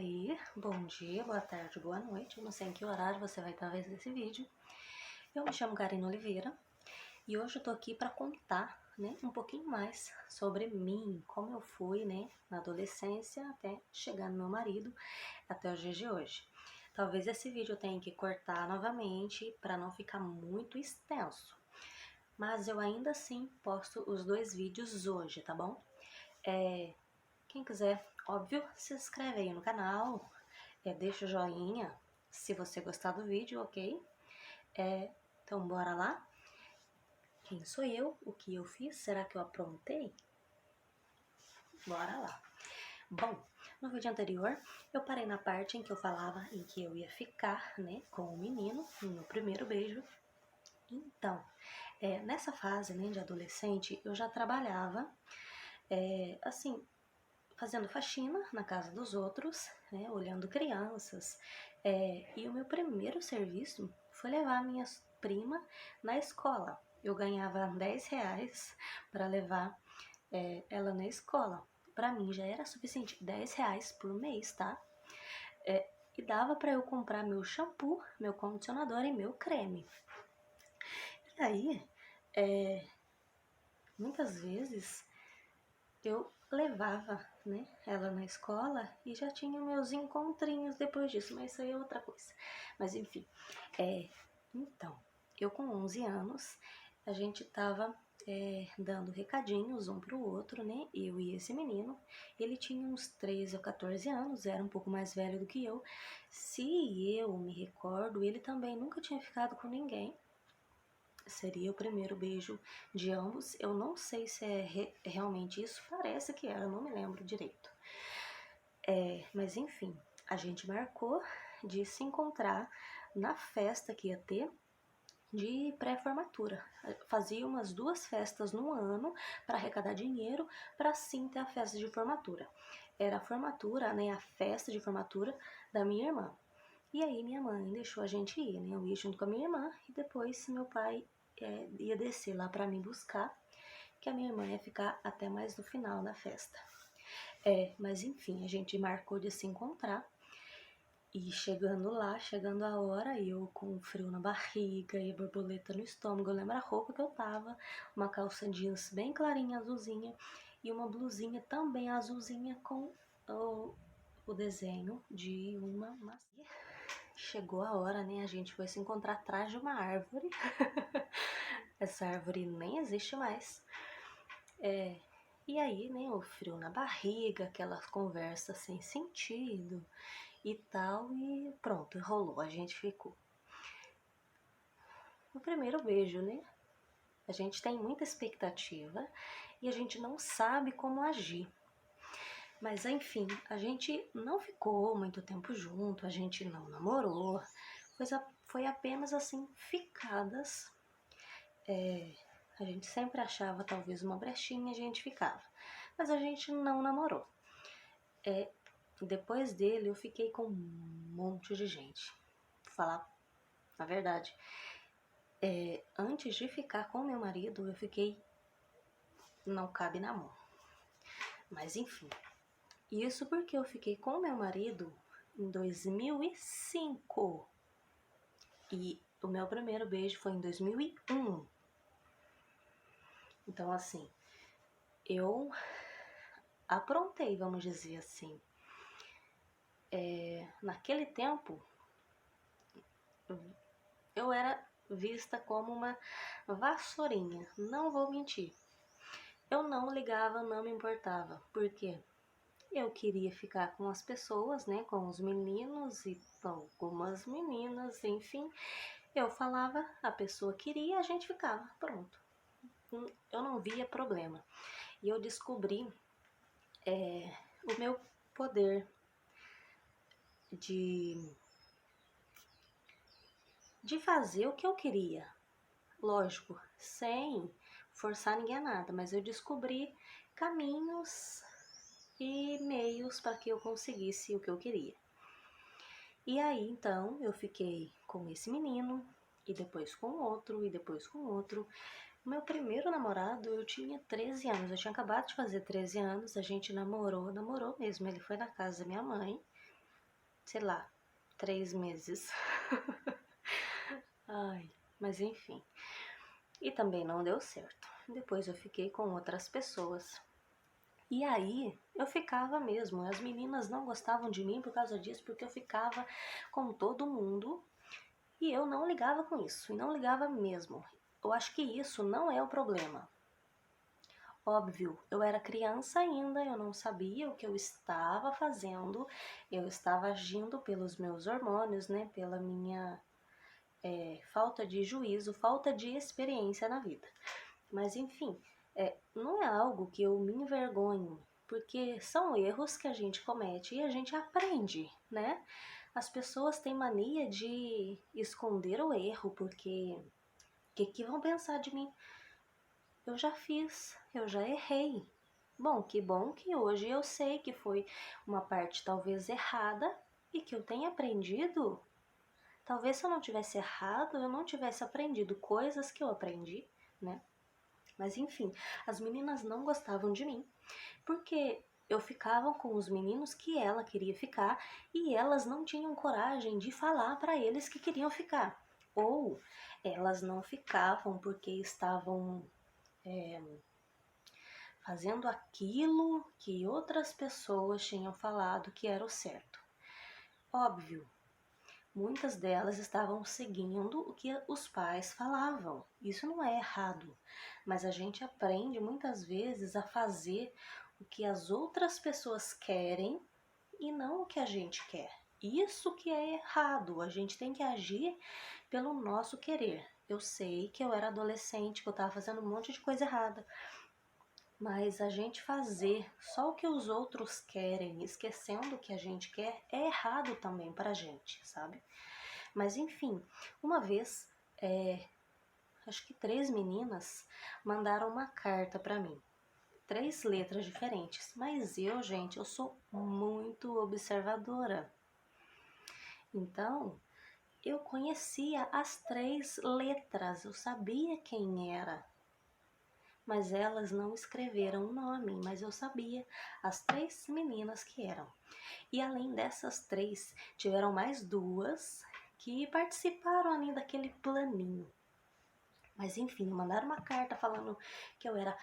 aí, bom dia, boa tarde, boa noite. Eu não sei em que horário você vai estar vendo esse vídeo. Eu me chamo Karina Oliveira e hoje eu tô aqui para contar, um pouquinho mais sobre mim, como eu fui, na adolescência até chegar no meu marido, até os dias de hoje. Talvez esse vídeo eu tenha que cortar novamente para não ficar muito extenso, mas eu ainda assim posto os dois vídeos hoje, tá bom? Quem quiser, óbvio, se inscreve aí no canal, deixa o joinha se você gostar do vídeo, ok? Então bora lá? Quem sou eu? O que eu fiz? Será que eu aprontei? Bora lá. Bom, no vídeo anterior eu parei na parte em que eu falava em que eu ia ficar, com o menino no meu primeiro beijo. Então, nessa fase, de adolescente, eu já trabalhava, assim, fazendo faxina na casa dos outros, olhando crianças. E o meu primeiro serviço foi levar a minha prima na escola. Eu ganhava R$ 10 para levar ela na escola. Para mim já era suficiente, R$ 10 por mês, tá? E dava para eu comprar meu shampoo, meu condicionador e meu creme. E aí, muitas vezes eu levava, ela na escola e já tinha meus encontrinhos depois disso, mas isso aí é outra coisa. Mas enfim, então, eu com 11 anos, a gente tava dando recadinhos um pro outro, eu e esse menino. Ele tinha uns 13 ou 14 anos, era um pouco mais velho do que eu. Se eu me recordo, ele também nunca tinha ficado com ninguém. Seria o primeiro beijo de ambos. Eu não sei se é realmente isso, parece que era, eu não me lembro direito. Mas enfim, a gente marcou de se encontrar na festa que ia ter de pré-formatura. Fazia umas 2 festas no ano para arrecadar dinheiro para sim ter a festa de formatura. Era a formatura, a festa de formatura da minha irmã. E aí minha mãe deixou a gente ir, Eu ia junto com a minha irmã e depois meu pai ia descer lá para me buscar, que a minha irmã ia ficar até mais no final da festa. Mas enfim, a gente marcou de se encontrar. E chegando lá, chegando a hora, eu com frio na barriga e borboleta no estômago. Eu lembro a roupa que eu tava, uma calça jeans bem clarinha, azulzinha, e uma blusinha também azulzinha com o desenho de uma macia. Chegou a hora, a gente foi se encontrar atrás de uma árvore. Essa árvore nem existe mais. E aí, o frio na barriga, aquelas conversas sem sentido e tal, e pronto, rolou, a gente ficou. O primeiro beijo, A gente tem muita expectativa e a gente não sabe como agir. Mas enfim, a gente não ficou muito tempo junto, a gente não namorou, foi apenas assim, ficadas. A gente sempre achava talvez uma brechinha e a gente ficava. Mas a gente não namorou. Depois dele eu fiquei com um monte de gente. Vou falar a verdade. Antes de ficar com meu marido, eu fiquei... Não cabe na mão. Mas enfim. Isso porque eu fiquei com meu marido em 2005. E o meu primeiro beijo foi em 2001. Então assim, eu aprontei, vamos dizer assim. Naquele tempo, eu era vista como uma vassourinha, não vou mentir. Eu não ligava, não me importava, porque eu queria ficar com as pessoas, com os meninos e algumas meninas, enfim. Eu falava, a pessoa queria, a gente ficava, pronto. Eu não via problema. E eu descobri o meu poder de fazer o que eu queria. Lógico, sem forçar ninguém a nada, mas eu descobri caminhos e meios para que eu conseguisse o que eu queria. E aí, então, eu fiquei com esse menino, e depois com outro, e depois com outro. O meu primeiro namorado, eu tinha 13 anos, eu tinha acabado de fazer 13 anos, a gente namorou mesmo. Ele foi na casa da minha mãe, sei lá, 3 meses. Ai, mas enfim. E também não deu certo. Depois eu fiquei com outras pessoas. E aí eu ficava mesmo. As meninas não gostavam de mim por causa disso, porque eu ficava com todo mundo e eu não ligava com isso. E não ligava mesmo. Eu acho que isso não é o problema. Óbvio, eu era criança ainda, eu não sabia o que eu estava fazendo, eu estava agindo pelos meus hormônios, né? Pela minha falta de juízo, falta de experiência na vida. Mas enfim, não é algo que eu me envergonho, porque são erros que a gente comete e a gente aprende, né? As pessoas têm mania de esconder o erro, porque o que vão pensar de mim? Eu já fiz, eu já errei. Bom que hoje eu sei que foi uma parte talvez errada e que eu tenha aprendido. Talvez se eu não tivesse errado, eu não tivesse aprendido coisas que eu aprendi, né? Mas enfim, as meninas não gostavam de mim, porque eu ficava com os meninos que ela queria ficar e elas não tinham coragem de falar para eles que queriam ficar. Ou elas não ficavam porque estavam fazendo aquilo que outras pessoas tinham falado que era o certo. Óbvio, muitas delas estavam seguindo o que os pais falavam. Isso não é errado, mas a gente aprende muitas vezes a fazer o que as outras pessoas querem e não o que a gente quer. Isso que é errado, a gente tem que agir pelo nosso querer. Eu sei que eu era adolescente, que eu estava fazendo um monte de coisa errada, mas a gente fazer só o que os outros querem, esquecendo o que a gente quer, é errado também pra gente, sabe? Mas enfim, uma vez, acho que 3 meninas mandaram uma carta pra mim. 3 letras diferentes. Mas eu, gente, eu sou muito observadora. Então, eu conhecia as 3 letras, eu sabia quem era. Mas elas não escreveram o nome, mas eu sabia as 3 meninas que eram. E além dessas 3, tiveram mais 2 que participaram ali daquele planinho. Mas enfim, mandaram uma carta falando que eu era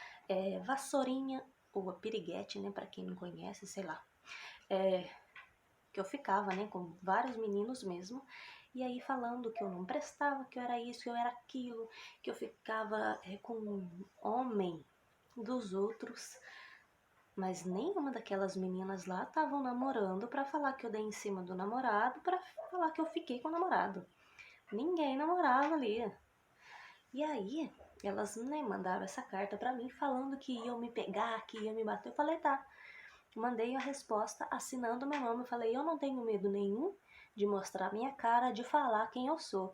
vassourinha, ou a piriguete, né, pra quem não conhece, sei lá. Que eu ficava, né, com vários meninos mesmo, e aí falando que eu não prestava, que eu era isso, que eu era aquilo, que eu ficava com homem dos outros, mas nenhuma daquelas meninas lá estavam namorando pra falar que eu dei em cima do namorado, pra falar que eu fiquei com o namorado. Ninguém namorava ali. E aí, elas né, mandaram essa carta pra mim falando que iam me pegar, que iam me bater. Eu falei, tá. Mandei a resposta assinando meu nome. Eu falei, eu não tenho medo nenhum de mostrar minha cara, de falar quem eu sou.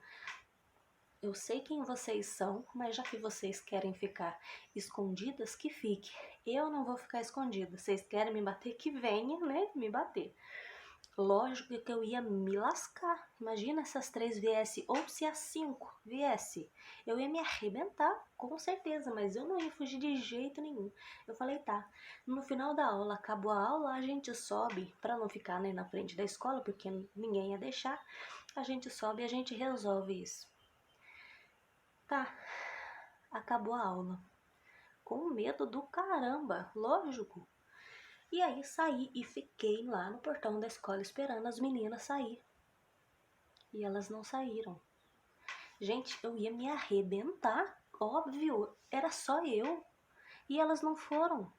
Eu sei quem vocês são, mas já que vocês querem ficar escondidas, que fique. Eu não vou ficar escondida. Vocês querem me bater, que venha, né, me bater. Lógico que eu ia me lascar. Imagina se as 3 viesse, ou se as 5 viesse. Eu ia me arrebentar, com certeza, mas eu não ia fugir de jeito nenhum. Eu falei, tá. No final da aula, acabou a aula, a gente sobe, pra não ficar né, na frente da escola, porque ninguém ia deixar. A gente sobe e a gente resolve isso. Tá, acabou a aula. Com medo do caramba, lógico. E aí saí e fiquei lá no portão da escola esperando as meninas sair. E elas não saíram. Gente, eu ia me arrebentar, óbvio, era só eu. E elas não foram.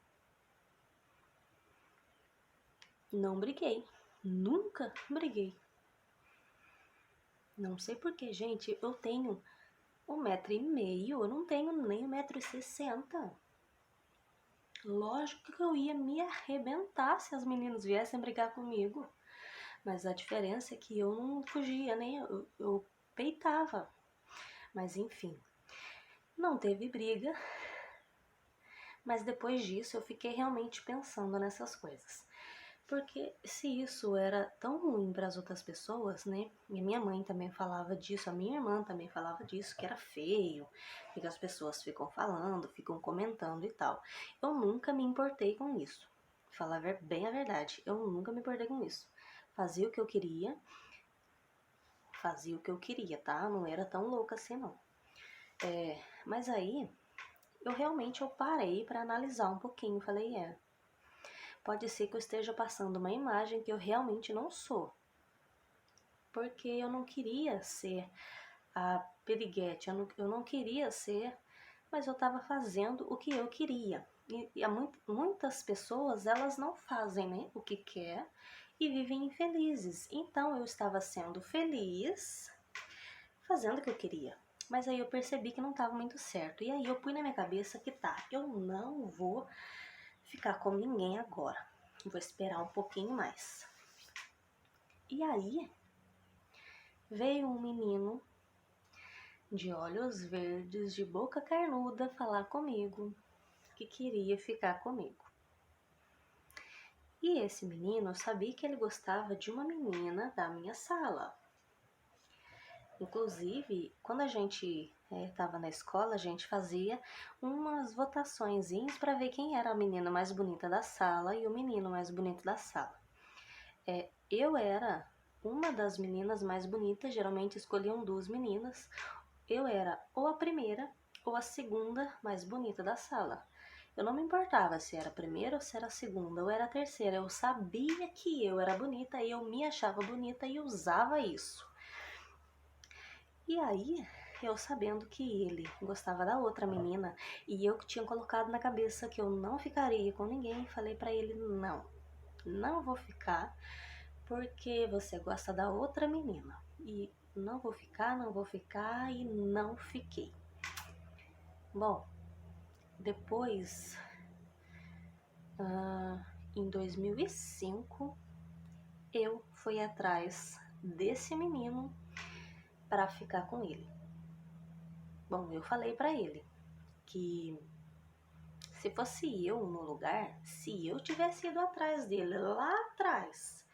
Não briguei, nunca briguei. Não sei porquê, gente, eu tenho 1,5 m, eu não tenho nem 1,60 m. Lógico que eu ia me arrebentar se as meninas viessem brigar comigo. Mas a diferença é que eu não fugia, né? Eu peitava. Mas enfim, não teve briga. Mas depois disso eu fiquei realmente pensando nessas coisas. Porque se isso era tão ruim para as outras pessoas, né? E minha mãe também falava disso, a minha irmã também falava disso, que era feio, que as pessoas ficam falando, ficam comentando e tal. Eu nunca me importei com isso. Falar bem a verdade, eu nunca me importei com isso. fazia o que eu queria. Fazia o que eu queria, tá? Não era tão louca assim, não. Mas aí, eu parei pra analisar um pouquinho. Falei, pode ser que eu esteja passando uma imagem que eu realmente não sou. Porque eu não queria ser a piriguete, eu não queria ser, mas eu estava fazendo o que eu queria. E muitas pessoas, elas não fazem, né, o que quer e vivem infelizes. Então eu estava sendo feliz fazendo o que eu queria. Mas aí eu percebi que não estava muito certo. E aí eu pus na minha cabeça que eu não vou ficar com ninguém agora. Vou esperar um pouquinho mais. E aí veio um menino de olhos verdes, de boca carnuda, falar comigo que queria ficar comigo. E esse menino, eu sabia que ele gostava de uma menina da minha sala. Inclusive, quando a gente estava na escola, a gente fazia umas votaçõezinhas para ver quem era a menina mais bonita da sala e o menino mais bonito da sala. Eu era uma das meninas mais bonitas, geralmente escolhiam 2 meninas. Eu era ou a primeira ou a segunda mais bonita da sala. Eu não me importava se era a primeira ou se era a segunda ou era a terceira. Eu sabia que eu era bonita e eu me achava bonita e usava isso. E aí, eu sabendo que ele gostava da outra menina e eu que tinha colocado na cabeça que eu não ficaria com ninguém, falei pra ele, não vou ficar porque você gosta da outra menina. E não vou ficar e não fiquei. Bom, depois, em 2005, eu fui atrás desse menino para ficar com ele. Bom, eu falei pra ele que se fosse eu no lugar, se eu tivesse ido atrás dele lá atrás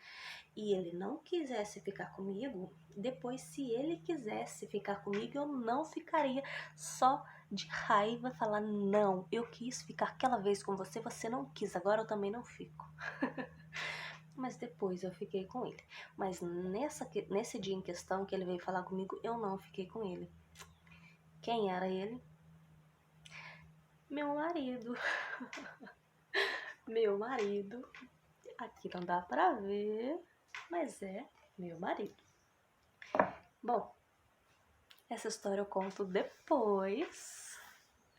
e ele não quisesse ficar comigo, depois se ele quisesse ficar comigo, eu não ficaria, só de raiva falar, não, eu quis ficar aquela vez com você, você não quis, agora eu também não fico. Mas depois eu fiquei com ele. Mas nesse dia em questão que ele veio falar comigo, eu não fiquei com ele. Quem era ele? Meu marido. Meu marido. Aqui não dá pra ver, mas é meu marido. Bom, essa história eu conto depois,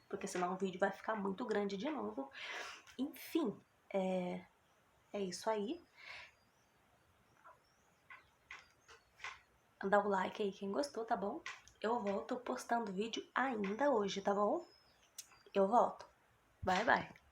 porque senão o vídeo vai ficar muito grande de novo. Enfim, é isso aí. Dá o like aí quem gostou, tá bom? Eu volto postando vídeo ainda hoje, tá bom? Eu volto. Bye, bye.